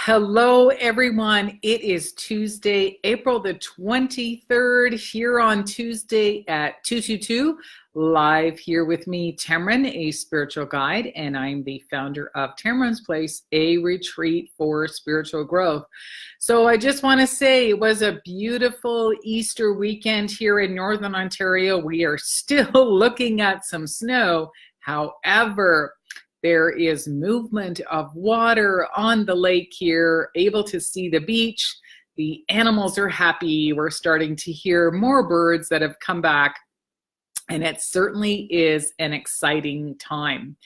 Hello, everyone. It is Tuesday, April the 23rd, here on Tuesday at 222, live here with me, Tammeron, a spiritual guide, and I'm the founder of Tammeron's Place, a retreat for spiritual growth. So I just want to say it was a beautiful Easter weekend here in Northern Ontario. We are still looking at some snow. However, there is movement of water on the lake here, able to see the beach. The animals are happy. We're starting to hear more birds that have come back, and it certainly is an exciting time.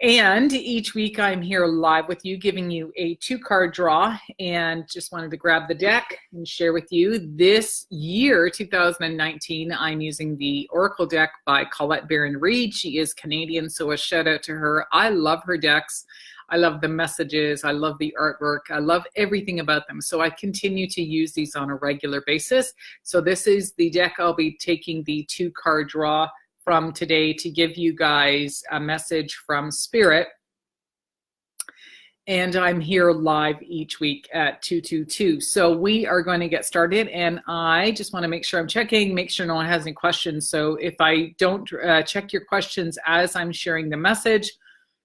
And each week I'm here live with you, giving you a 2-card draw, and just wanted to grab the deck and share with you. This year, 2019, I'm using the Oracle deck by Colette Baron-Reid. She is Canadian, so a shout out to her. I love her decks. I love the messages. I love the artwork. I love everything about them. So I continue to use these on a regular basis. So this is the deck I'll be taking the 2-card draw from today to give you guys a message from Spirit. And I'm here live each week at 222. So we are going to get started, and I just want to make sure I'm checking, make sure no one has any questions. So if I don't check your questions as I'm sharing the message,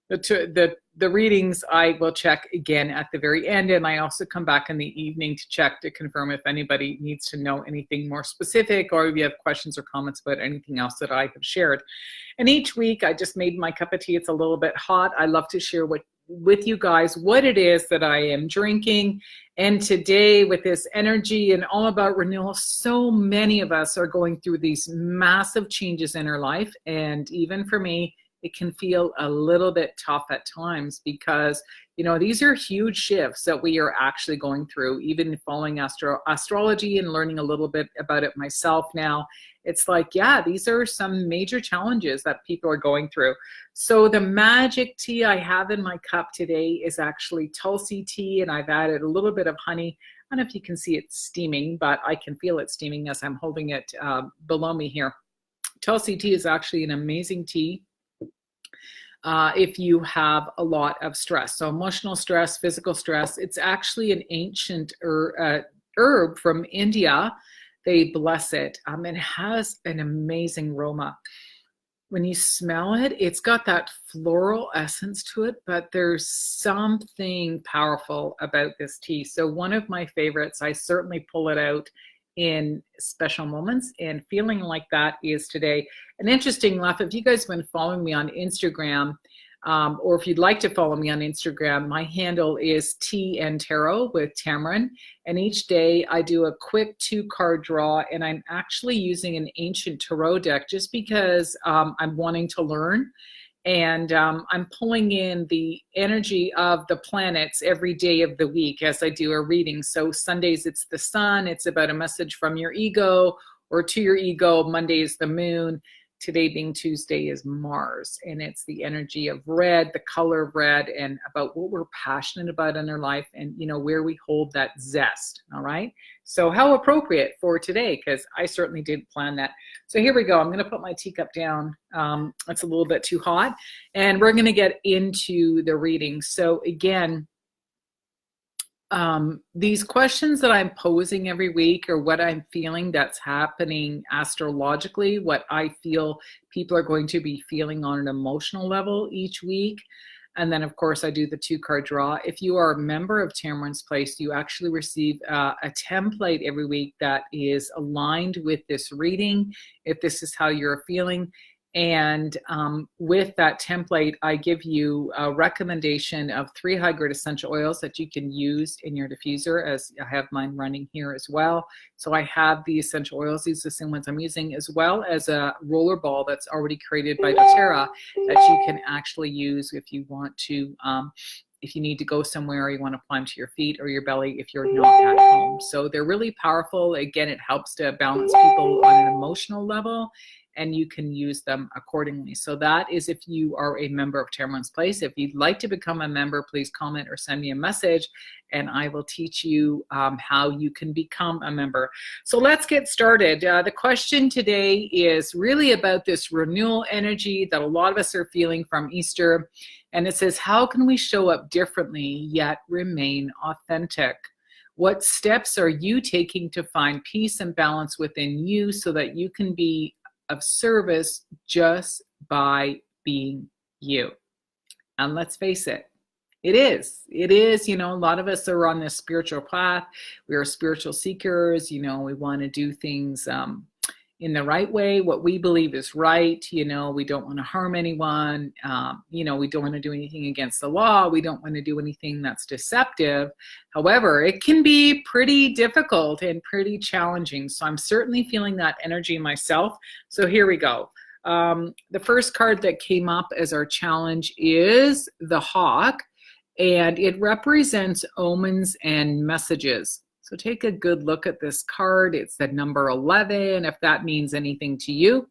the readings I will check again at the very end, and I also come back in the evening to check to confirm if anybody needs to know anything more specific, or if you have questions or comments about anything else that I have shared. And each week I just made my cup of tea. It's a little bit hot. I love to share with you guys what it is that I am drinking. And today, with this energy and all about renewal, so many of us are going through these massive changes in our life, and even for me, it can feel a little bit tough at times because, you know, these are huge shifts that we are actually going through. Even following astrology and learning a little bit about it myself now, it's like, yeah, these are some major challenges that people are going through. So the magic tea I have in my cup today is actually Tulsi tea, and I've added a little bit of honey. I don't know if you can see it steaming, but I can feel it steaming as I'm holding it below me here. Tulsi tea is actually an amazing tea if you have a lot of stress. So emotional stress, physical stress. It's actually an ancient herb from India. They bless it. It has an amazing aroma. When you smell it, it's got that floral essence to it, but there's something powerful about this tea. So one of my favorites, I certainly pull it out in special moments, and feeling like that is today. An interesting laugh, if you guys have been following me on Instagram, or if you'd like to follow me on Instagram, my handle is Tea and Tarot with Tammeron, and each day I do a quick 2-card draw, and I'm actually using an ancient tarot deck just because I'm wanting to learn. And I'm pulling in the energy of the planets every day of the week as I do a reading. So Sundays, it's the sun. It's about a message from your ego or to your ego. Monday is the moon. Today being Tuesday is Mars. And it's the energy of red, the color of red, and about what we're passionate about in our life, and, you know, where we hold that zest. All right. So how appropriate for today, because I certainly did plan that. So here we go. I'm going to put my teacup down. It's a little bit too hot, and we're going to get into the reading. So again, these questions that I'm posing every week are what I'm feeling that's happening astrologically, what I feel people are going to be feeling on an emotional level each week. And then, of course, I do the 2-card draw. If you are a member of Tammeron's Place, you actually receive a template every week that is aligned with this reading, if this is how you're feeling. And with that template, I give you a recommendation of 3 high-grade essential oils that you can use in your diffuser, as I have mine running here as well. So I have the essential oils, these are the same ones I'm using, as well as a roller ball that's already created by doTERRA that you can actually use if you want to, if you need to go somewhere, or you want to apply them to your feet or your belly if you're not at home. So they're really powerful. Again, it helps to balance people on an emotional level. and you can use them accordingly. So that is if you are a member of Tammeron's Place. If you'd like to become a member, please comment or send me a message, and I will teach you how you can become a member. So let's get started. The question today is really about this renewal energy that a lot of us are feeling from Easter. And it says, how can we show up differently yet remain authentic? What steps are you taking to find peace and balance within you so that you can be of service just by being you? And let's face it, it is, you know, a lot of us are on this spiritual path. We are spiritual seekers, you know, we want to do things in the right way, what we believe is right. You know, we don't want to harm anyone. You know, we don't want to do anything against the law. We don't want to do anything that's deceptive. However, it can be pretty difficult and pretty challenging. So I'm certainly feeling that energy myself. So here we go. The first card that came up as our challenge is the Hawk, and it represents omens and messages. So take a good look at this card. It's the number 11, if that means anything to you.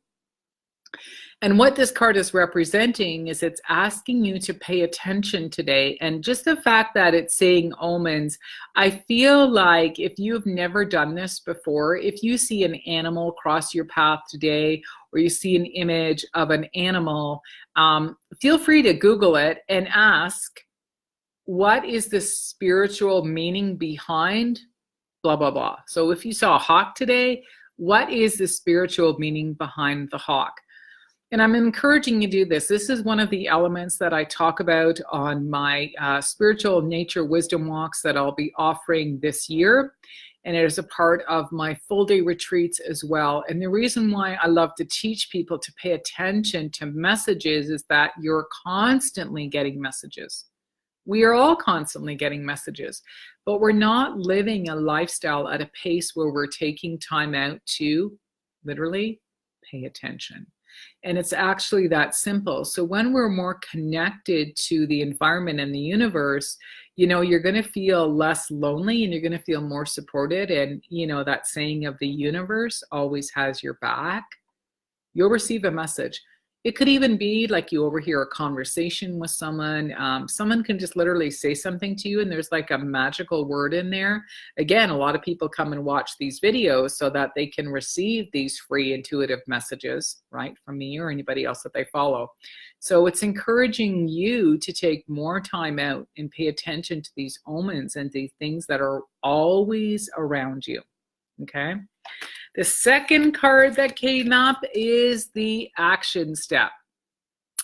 And what this card is representing is it's asking you to pay attention today. And just the fact that it's saying omens, I feel like if you've never done this before, if you see an animal cross your path today, or you see an image of an animal, feel free to Google it and ask, what is the spiritual meaning behind blah, blah, blah. So if you saw a hawk today, what is the spiritual meaning behind the hawk? And I'm encouraging you to do this. This is one of the elements that I talk about on my spiritual nature wisdom walks that I'll be offering this year. And it is a part of my full day retreats as well. And the reason why I love to teach people to pay attention to messages is that you're constantly getting messages. We are all constantly getting messages, but we're not living a lifestyle at a pace where we're taking time out to literally pay attention. And it's actually that simple. So when we're more connected to the environment and the universe, you know, you're going to feel less lonely and you're going to feel more supported. And, you know, that saying of the universe always has your back. You'll receive a message. It could even be like you overhear a conversation with someone. Someone can just literally say something to you and there's like a magical word in there. Again, a lot of people come and watch these videos so that they can receive these free intuitive messages, right, from me or anybody else that they follow. So it's encouraging you to take more time out and pay attention to these omens and these things that are always around you, okay? The second card that came up is the action step.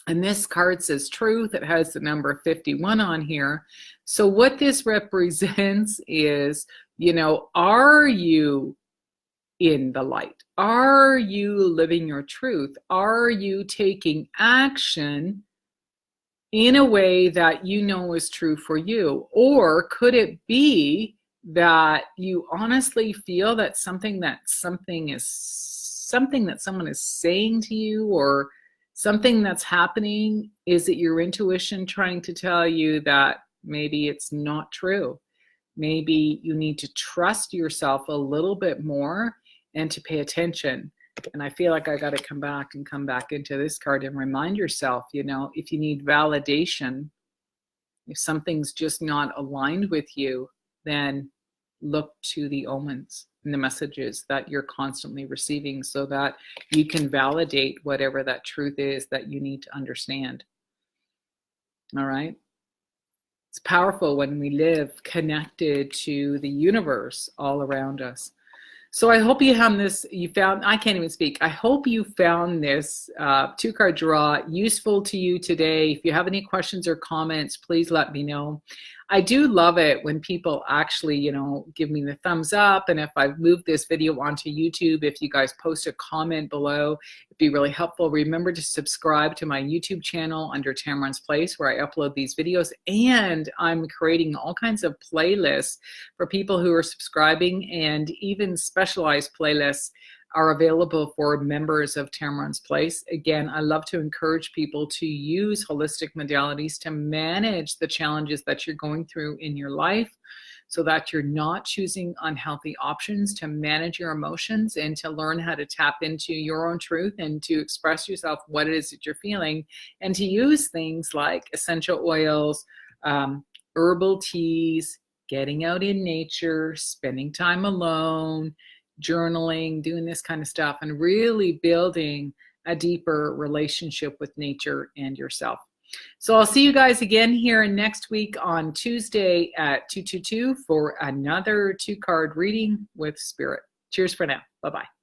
And this card says truth. It has the number 51 on here. So what this represents is, you know, are you in the light? Are you living your truth? Are you taking action in a way that you know is true for you? Or could it be that you honestly feel that something that someone is saying to you, or something that's happening, is it your intuition trying to tell you that maybe it's not true? Maybe you need to trust yourself a little bit more and to pay attention. And I feel like I got to come back into this card and remind yourself, you know, if you need validation, if something's just not aligned with you, then look to the omens and the messages that you're constantly receiving so that you can validate whatever that truth is that you need to understand. All right? It's powerful when we live connected to the universe all around us. So I hope you found this, I can't even speak. I hope you found this two-card draw useful to you today. If you have any questions or comments, please let me know. I do love it when people actually, you know, give me the thumbs up. And if I've moved this video onto YouTube, if you guys post a comment below, it'd be really helpful. Remember to subscribe to my YouTube channel under Tammeron's Place, where I upload these videos. And I'm creating all kinds of playlists for people who are subscribing, and even specialized playlists are available for members of Tammeron's Place. Again, I love to encourage people to use holistic modalities to manage the challenges that you're going through in your life. so that you're not choosing unhealthy options, to manage your emotions and to learn how to tap into your own truth and to express yourself what it is that you're feeling, and to use things like essential oils, herbal teas, getting out in nature, spending time alone, journaling, doing this kind of stuff, and really building a deeper relationship with nature and yourself. So I'll see you guys again here next week on Tuesday at 222 for another 2-card reading with Spirit. Cheers for now. Bye-bye.